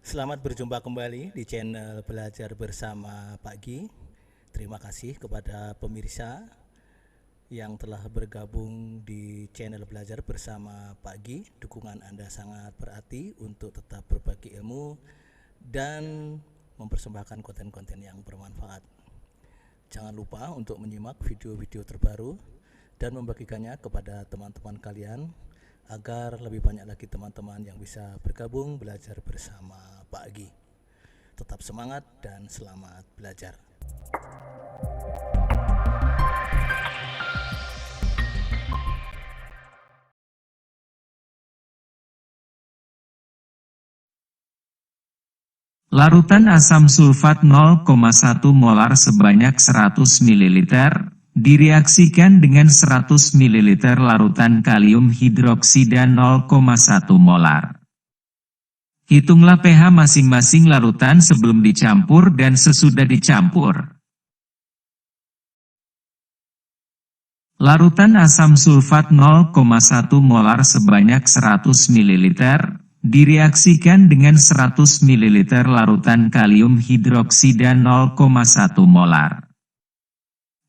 Selamat berjumpa kembali di channel Belajar Bersama Pak Gi. Terima kasih kepada pemirsa yang telah bergabung di channel Belajar Bersama Pak Gi. Dukungan Anda sangat berarti untuk tetap berbagi ilmu dan mempersembahkan konten-konten yang bermanfaat. Jangan lupa untuk menyimak video-video terbaru dan membagikannya kepada teman-teman kalian agar lebih banyak lagi teman-teman yang bisa bergabung belajar bersama Pak Gi. Tetap semangat dan selamat belajar. Larutan asam sulfat 0,1 molar sebanyak 100 ml, direaksikan dengan 100 ml larutan kalium hidroksida 0,1 molar. Hitunglah pH masing-masing larutan sebelum dicampur dan sesudah dicampur. Larutan asam sulfat 0,1 molar sebanyak 100 ml, direaksikan dengan 100 ml larutan kalium hidroksida 0,1 molar.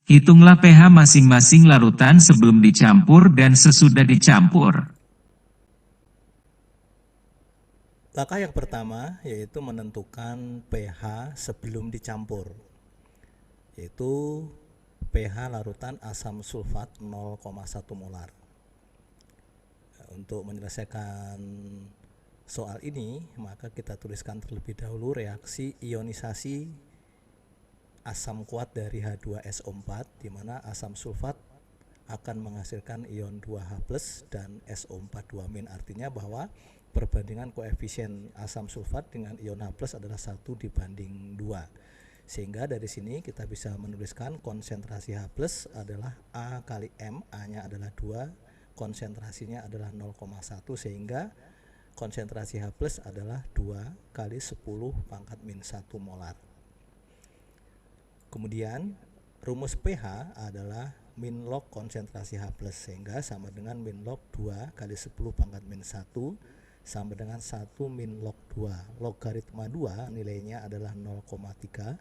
Hitunglah pH masing-masing larutan sebelum dicampur dan sesudah dicampur. Langkah yang pertama yaitu menentukan pH sebelum dicampur, yaitu pH larutan asam sulfat 0,1 molar. Untuk menyelesaikan soal ini, maka kita tuliskan terlebih dahulu reaksi ionisasi asam kuat dari H2SO4, di mana asam sulfat akan menghasilkan ion 2H+ dan SO4 2-. Artinya bahwa perbandingan koefisien asam sulfat dengan ion H+ adalah 1:2. Sehingga dari sini kita bisa menuliskan konsentrasi H+ adalah A kali M, A-nya adalah 2, konsentrasinya adalah 0,1, sehingga konsentrasi H+ adalah 2 kali 10⁻⁻1 molar. Kemudian rumus pH adalah min log konsentrasi H+, sehingga sama dengan min log 2 kali 10⁻⁻1 sama dengan 1 min log 2. Logaritma 2 nilainya adalah 0,3,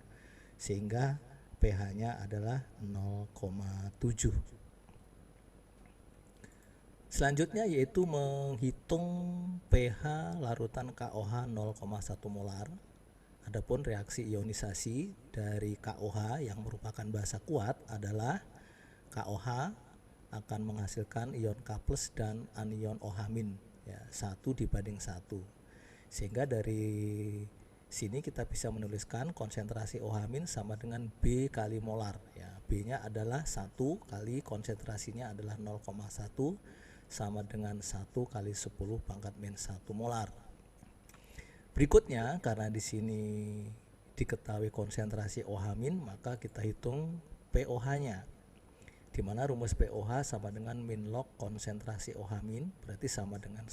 sehingga pH-nya adalah 0,7. Selanjutnya yaitu menghitung pH larutan KOH 0,1 molar. Adapun reaksi ionisasi dari KOH yang merupakan basa kuat adalah KOH akan menghasilkan ion K+ dan anion OH-, ya, 1:1. Sehingga dari sini kita bisa menuliskan konsentrasi OH- sama dengan B kali molar, ya. B-nya adalah 1 kali konsentrasinya adalah 0,1 sama dengan 1 kali 10⁻⁻1 molar. Berikutnya, karena di sini diketahui konsentrasi OH-, maka kita hitung POH-nya. Di mana rumus POH sama dengan min log konsentrasi OH-, berarti sama dengan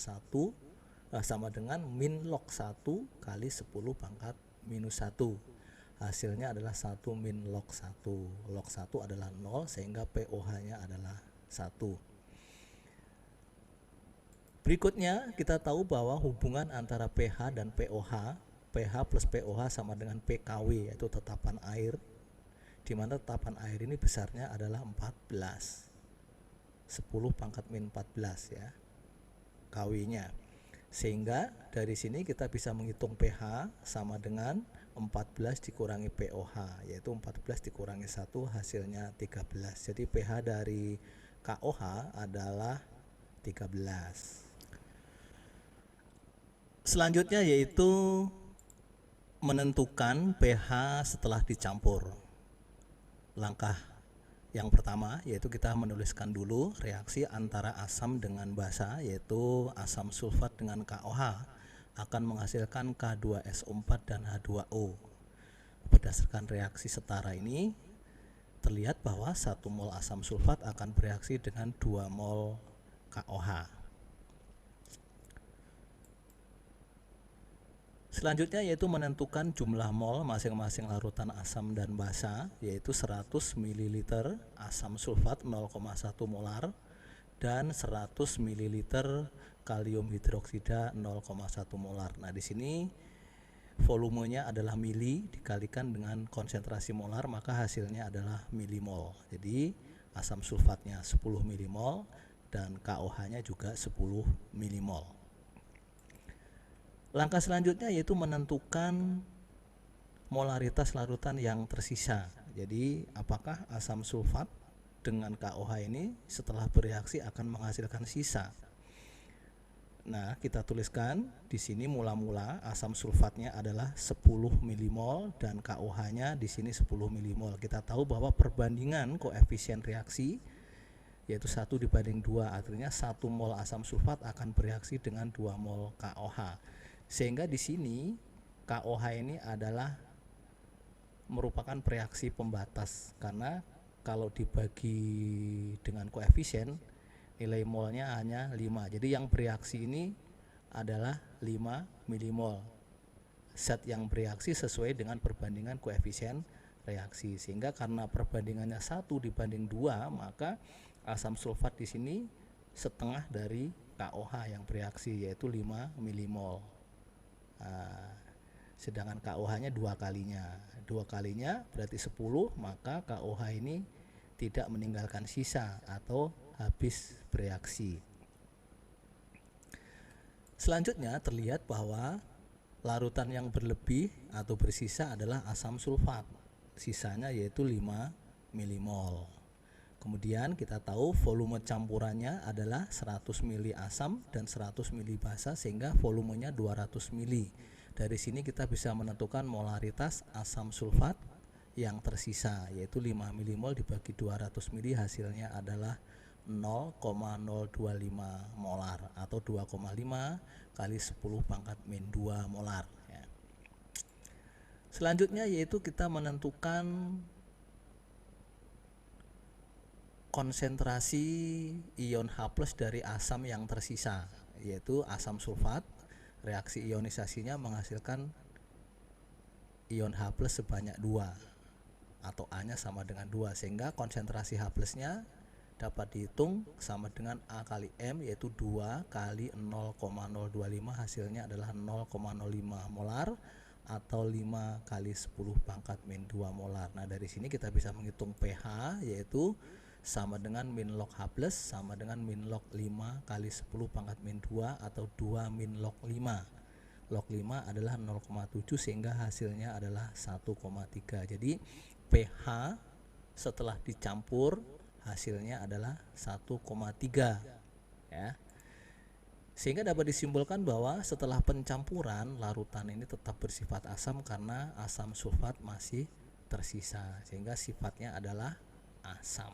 min log 1 kali 10⁻⁻1. Hasilnya adalah 1 min log 1. Log 1 adalah 0, sehingga POH-nya adalah 1. Berikutnya, kita tahu bahwa hubungan antara pH dan POH, pH plus POH sama dengan PKW, yaitu tetapan air, di mana tetapan air ini besarnya adalah 14, 10⁻⁻14, ya, KW-nya. Sehingga dari sini kita bisa menghitung pH sama dengan 14 dikurangi POH, yaitu 14 dikurangi 1 hasilnya 13. Jadi pH dari KOH adalah 13. Selanjutnya yaitu menentukan pH setelah dicampur. Langkah yang pertama yaitu kita menuliskan dulu reaksi antara asam dengan basa, yaitu asam sulfat dengan KOH akan menghasilkan K2SO4 dan H2O. Berdasarkan reaksi setara ini, terlihat bahwa 1 mol asam sulfat akan bereaksi dengan 2 mol KOH. Selanjutnya yaitu menentukan jumlah mol masing-masing larutan asam dan basa, yaitu 100 ml asam sulfat 0,1 molar dan 100 ml kalium hidroksida 0,1 molar. Nah, di sini volumenya adalah mili dikalikan dengan konsentrasi molar, maka hasilnya adalah milimol. Jadi asam sulfatnya 10 milimol dan KOH-nya juga 10 milimol. Langkah selanjutnya yaitu menentukan molaritas larutan yang tersisa. Jadi apakah asam sulfat dengan KOH ini setelah bereaksi akan menghasilkan sisa. Nah, kita tuliskan di sini mula-mula asam sulfatnya adalah 10 milimol dan KOH-nya di sini 10 milimol. Kita tahu bahwa perbandingan koefisien reaksi yaitu 1 dibanding 2, artinya 1 mol asam sulfat akan bereaksi dengan 2 mol KOH. Sehingga di sini KOH ini adalah merupakan reaksi pembatas, karena kalau dibagi dengan koefisien nilai molnya hanya 5. Jadi yang bereaksi ini adalah 5 milimol. Zat yang bereaksi sesuai dengan perbandingan koefisien reaksi. Sehingga karena perbandingannya 1 dibanding 2, maka asam sulfat di sini setengah dari KOH yang bereaksi, yaitu 5 milimol. Sedangkan KOH-nya 2 kalinya. 2 kalinya berarti 10, maka KOH ini tidak meninggalkan sisa atau habis bereaksi. Selanjutnya terlihat bahwa larutan yang berlebih atau bersisa adalah asam sulfat. Sisanya yaitu 5 milimol. Kemudian kita tahu volume campurannya adalah 100 mili asam dan 100 mili basa, sehingga volumenya 200 mili. Dari sini kita bisa menentukan molaritas asam sulfat yang tersisa, yaitu 5 milimol dibagi 200 mili, hasilnya adalah 0,025 molar atau 2,5 kali 10 pangkat min 2 molar ya. Selanjutnya yaitu kita menentukan konsentrasi ion H+ dari asam yang tersisa, yaitu asam sulfat. Reaksi ionisasinya menghasilkan ion H+ sebanyak 2 atau A-nya sama dengan 2, sehingga konsentrasi H+-nya dapat dihitung sama dengan A kali M, yaitu 2 kali 0,025, hasilnya adalah 0,05 molar atau 5 kali 10 pangkat min 2 molar. Nah, dari sini kita bisa menghitung pH, yaitu sama dengan min log H+ sama dengan min log 5 kali 10 pangkat min 2 atau 2 min log 5. Log 5 adalah 0,7, sehingga hasilnya adalah 1,3. Jadi pH setelah dicampur hasilnya adalah 1,3 ya. Sehingga dapat disimpulkan bahwa setelah pencampuran larutan ini tetap bersifat asam karena asam sulfat masih tersisa, sehingga sifatnya adalah asam.